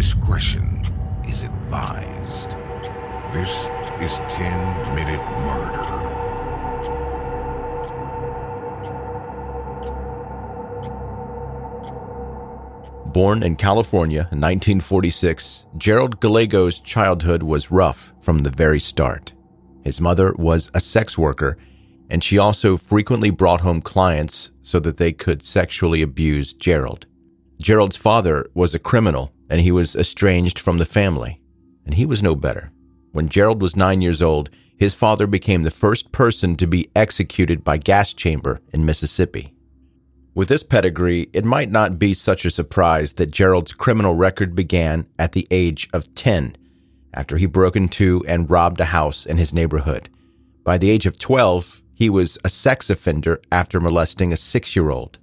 discretion is advised. This is 10-Minute Murder. Born in California in 1946, Gerald Gallego's childhood was rough from the very start. His mother was a sex worker, and she also frequently brought home clients so that they could sexually abuse Gerald. Gerald's father was a criminal, and he was estranged from the family, and he was no better. When Gerald was 9 years old, his father became the first person to be executed by gas chamber in Mississippi. With this pedigree, it might not be such a surprise that Gerald's criminal record began at the age of 10, after he broke into and robbed a house in his neighborhood. By the age of 12, he was a sex offender after molesting a 6-year-old.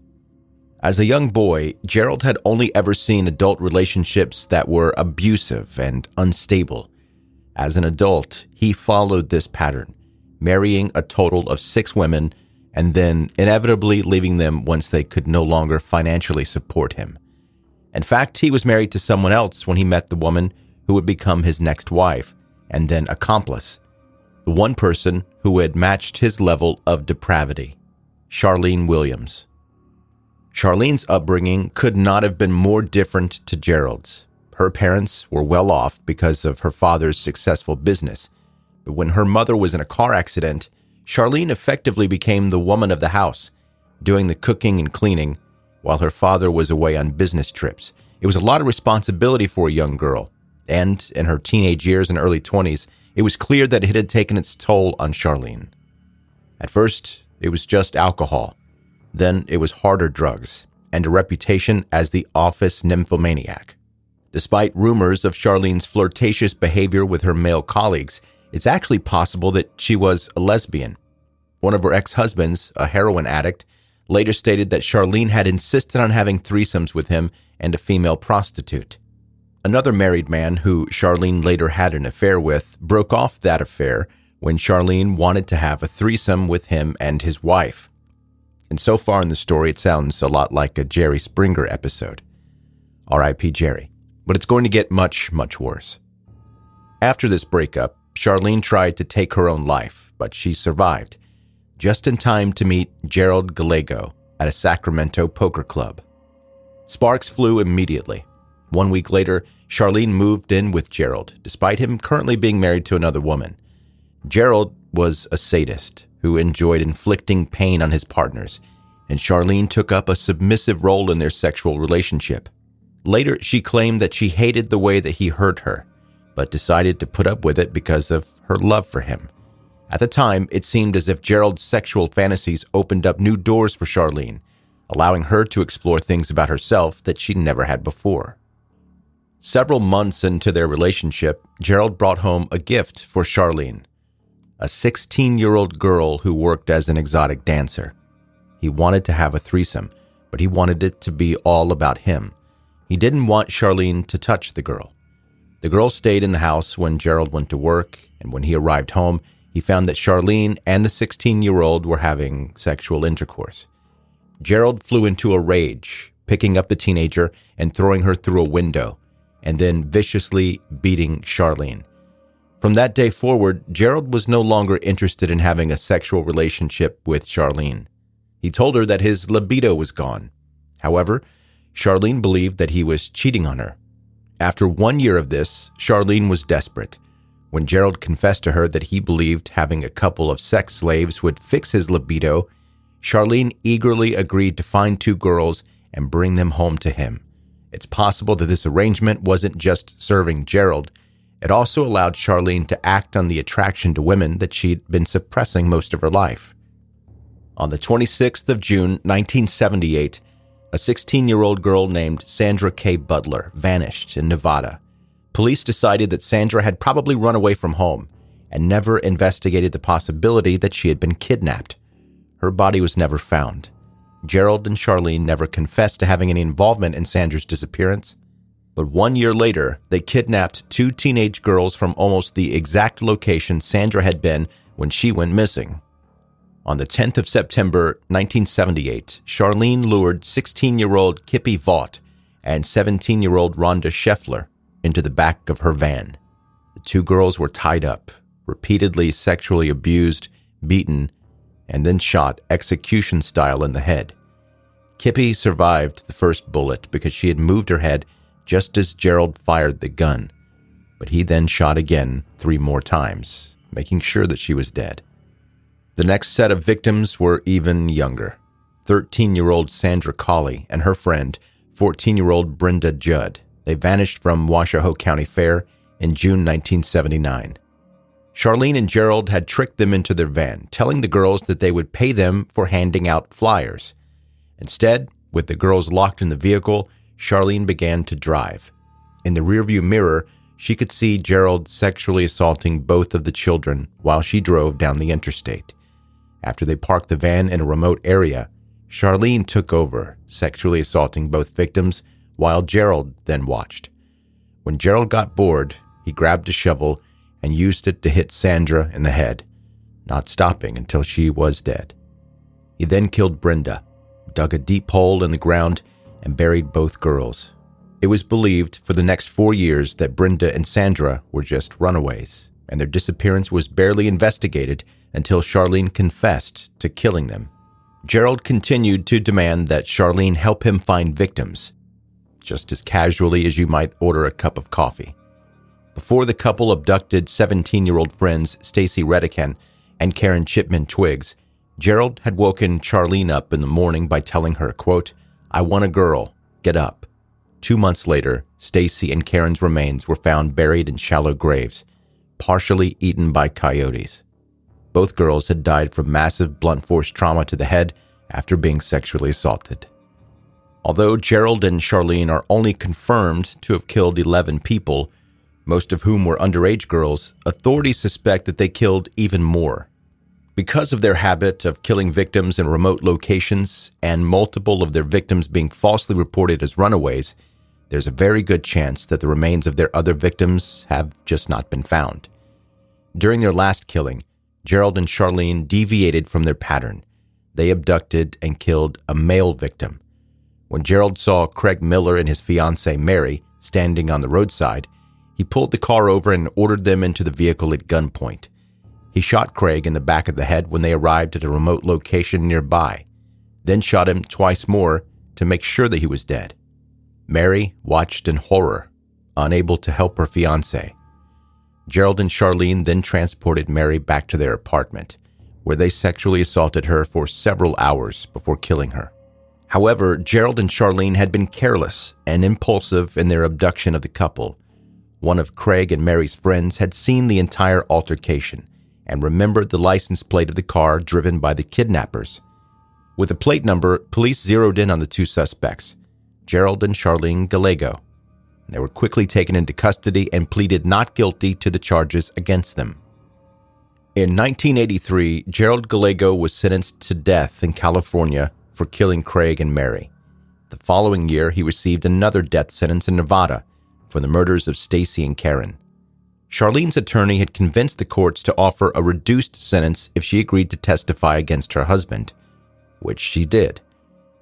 As a young boy, Gerald had only ever seen adult relationships that were abusive and unstable. As an adult, he followed this pattern, marrying a total of 6 women and then inevitably leaving them once they could no longer financially support him. In fact, he was married to someone else when he met the woman who would become his next wife and then accomplice, the one person who had matched his level of depravity, Charlene Williams. Charlene's upbringing could not have been more different to Gerald's. Her parents were well off because of her father's successful business, but when her mother was in a car accident, Charlene effectively became the woman of the house, doing the cooking and cleaning while her father was away on business trips. It was a lot of responsibility for a young girl, and in her teenage years and early 20s, it was clear that it had taken its toll on Charlene. At first, it was just alcohol. Then it was harder drugs, and a reputation as the office nymphomaniac. Despite rumors of Charlene's flirtatious behavior with her male colleagues, it's actually possible that she was a lesbian. One of her ex-husbands, a heroin addict, later stated that Charlene had insisted on having threesomes with him and a female prostitute. Another married man who Charlene later had an affair with broke off that affair when Charlene wanted to have a threesome with him and his wife. And so far in the story, it sounds a lot like a Jerry Springer episode. R.I.P. Jerry. But it's going to get much, much worse. After this breakup, Charlene tried to take her own life, but she survived, just in time to meet Gerald Gallego at a Sacramento poker club. Sparks flew immediately. 1 week later, Charlene moved in with Gerald, despite him currently being married to another woman. Gerald was a sadist who enjoyed inflicting pain on his partners, and Charlene took up a submissive role in their sexual relationship. Later, she claimed that she hated the way that he hurt her, but decided to put up with it because of her love for him. At the time, it seemed as if Gerald's sexual fantasies opened up new doors for Charlene, allowing her to explore things about herself that she never had before. Several months into their relationship, Gerald brought home a gift for Charlene, a 16-year-old girl who worked as an exotic dancer. He wanted to have a threesome, but he wanted it to be all about him. He didn't want Charlene to touch the girl. The girl stayed in the house when Gerald went to work, and when he arrived home, he found that Charlene and the 16-year-old were having sexual intercourse. Gerald flew into a rage, picking up the teenager and throwing her through a window, and then viciously beating Charlene. From that day forward, Gerald was no longer interested in having a sexual relationship with Charlene. He told her that his libido was gone. However, Charlene believed that he was cheating on her. After 1 year of this, Charlene was desperate. When Gerald confessed to her that he believed having a couple of sex slaves would fix his libido, Charlene eagerly agreed to find 2 girls and bring them home to him. It's possible that this arrangement wasn't just serving Gerald. It also allowed Charlene to act on the attraction to women that she'd been suppressing most of her life. On the 26th of June, 1978, a 16-year-old girl named Sandra K. Butler vanished in Nevada. Police decided that Sandra had probably run away from home and never investigated the possibility that she had been kidnapped. Her body was never found. Gerald and Charlene never confessed to having any involvement in Sandra's disappearance. But 1 year later, they kidnapped 2 teenage girls from almost the exact location Sandra had been when she went missing. On the 10th of September, 1978, Charlene lured 16-year-old Kippy Vaught and 17-year-old Rhonda Scheffler into the back of her van. The two girls were tied up, repeatedly sexually abused, beaten, and then shot execution style in the head. Kippy survived the first bullet because she had moved her head just as Gerald fired the gun, but he then shot again 3 more times, making sure that she was dead. The next set of victims were even younger. 13-year-old Sandra Colley and her friend, 14-year-old Brenda Judd. They vanished from Washoe County Fair in June 1979. Charlene and Gerald had tricked them into their van, telling the girls that they would pay them for handing out flyers. Instead, with the girls locked in the vehicle, Charlene began to drive. In the rearview mirror, she could see Gerald sexually assaulting both of the children while she drove down the interstate. After they parked the van in a remote area, Charlene took over, sexually assaulting both victims while Gerald then watched. When Gerald got bored, he grabbed a shovel and used it to hit Sandra in the head, not stopping until she was dead. He then killed Brenda, dug a deep hole in the ground, and buried both girls. It was believed for the next 4 years that Brenda and Sandra were just runaways, and their disappearance was barely investigated until Charlene confessed to killing them. Gerald continued to demand that Charlene help him find victims, just as casually as you might order a cup of coffee. Before the couple abducted 17-year-old friends Stacy Redican and Karen Chipman Twiggs, Gerald had woken Charlene up in the morning by telling her, quote, "I want a girl, get up." 2 months later, Stacy and Karen's remains were found buried in shallow graves, partially eaten by coyotes. Both girls had died from massive blunt force trauma to the head after being sexually assaulted. Although Gerald and Charlene are only confirmed to have killed 11 people, most of whom were underage girls, authorities suspect that they killed even more. Because of their habit of killing victims in remote locations and multiple of their victims being falsely reported as runaways, there's a very good chance that the remains of their other victims have just not been found. During their last killing, Gerald and Charlene deviated from their pattern. They abducted and killed a male victim. When Gerald saw Craig Miller and his fiancée Mary standing on the roadside, he pulled the car over and ordered them into the vehicle at gunpoint. He shot Craig in the back of the head when they arrived at a remote location nearby, then shot him twice more to make sure that he was dead. Mary watched in horror, unable to help her fiancé. Gerald and Charlene then transported Mary back to their apartment, where they sexually assaulted her for several hours before killing her. However, Gerald and Charlene had been careless and impulsive in their abduction of the couple. One of Craig and Mary's friends had seen the entire altercation and remembered the license plate of the car driven by the kidnappers. With the plate number, police zeroed in on the two suspects, Gerald and Charlene Gallego. They were quickly taken into custody and pleaded not guilty to the charges against them. In 1983, Gerald Gallego was sentenced to death in California for killing Craig and Mary. The following year, he received another death sentence in Nevada for the murders of Stacy and Karen. Charlene's attorney had convinced the courts to offer a reduced sentence if she agreed to testify against her husband, which she did.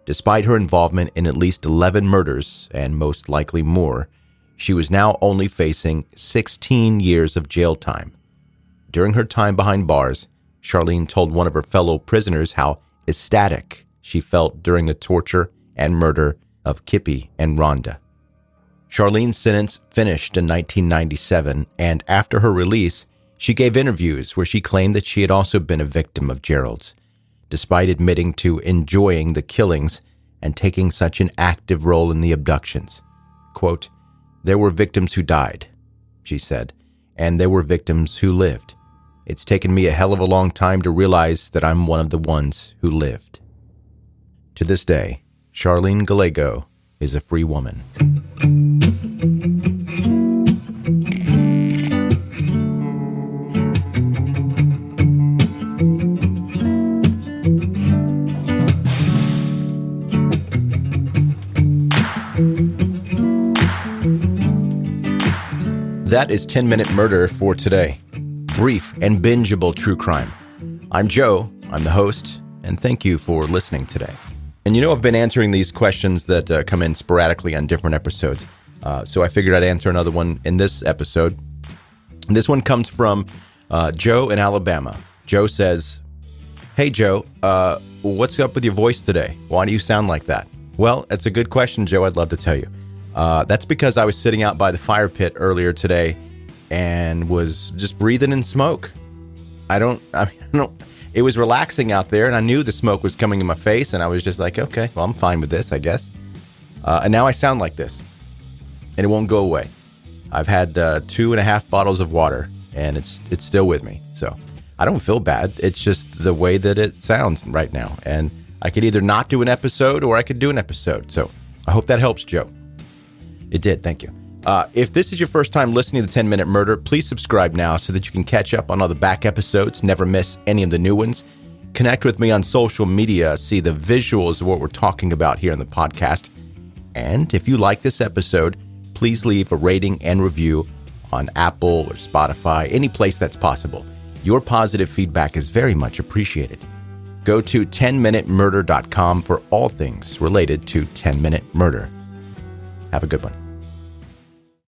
Despite her involvement in at least 11 murders, and most likely more, she was now only facing 16 years of jail time. During her time behind bars, Charlene told one of her fellow prisoners how ecstatic she felt during the torture and murder of Kippy and Rhonda. Charlene's sentence finished in 1997, and after her release, she gave interviews where she claimed that she had also been a victim of Gerald's, despite admitting to enjoying the killings and taking such an active role in the abductions. Quote, "There were victims who died," she said, "and there were victims who lived. It's taken me a hell of a long time to realize that I'm one of the ones who lived." To this day, Charlene Gallego is a free woman. That is 10-Minute Murder for today. Brief and bingeable true crime. I'm Joe, I'm the host, and thank you for listening today. And I've been answering these questions that come in sporadically on different episodes. So I figured I'd answer another one in this episode. This one comes from Joe in Alabama. Joe says, "Hey, Joe, what's up with your voice today? Why do you sound like that?" Well, it's a good question, Joe. I'd love to tell you. That's because I was sitting out by the fire pit earlier today and was just breathing in smoke. It was relaxing out there, and I knew the smoke was coming in my face, and I was just like, okay, well, I'm fine with this, I guess. And now I sound like this, and it won't go away. I've had 2.5 bottles of water, and it's still with me. So I don't feel bad. It's just the way that it sounds right now. And I could either not do an episode or I could do an episode. So I hope that helps, Joe. It did. Thank you. If this is your first time listening to the 10 Minute Murder, please subscribe now so that you can catch up on all the back episodes, never miss any of the new ones. Connect with me on social media, see the visuals of what we're talking about here in the podcast. And if you like this episode, please leave a rating and review on Apple or Spotify, any place that's possible. Your positive feedback is very much appreciated. Go to 10minutemurder.com for all things related to 10 Minute Murder. Have a good one.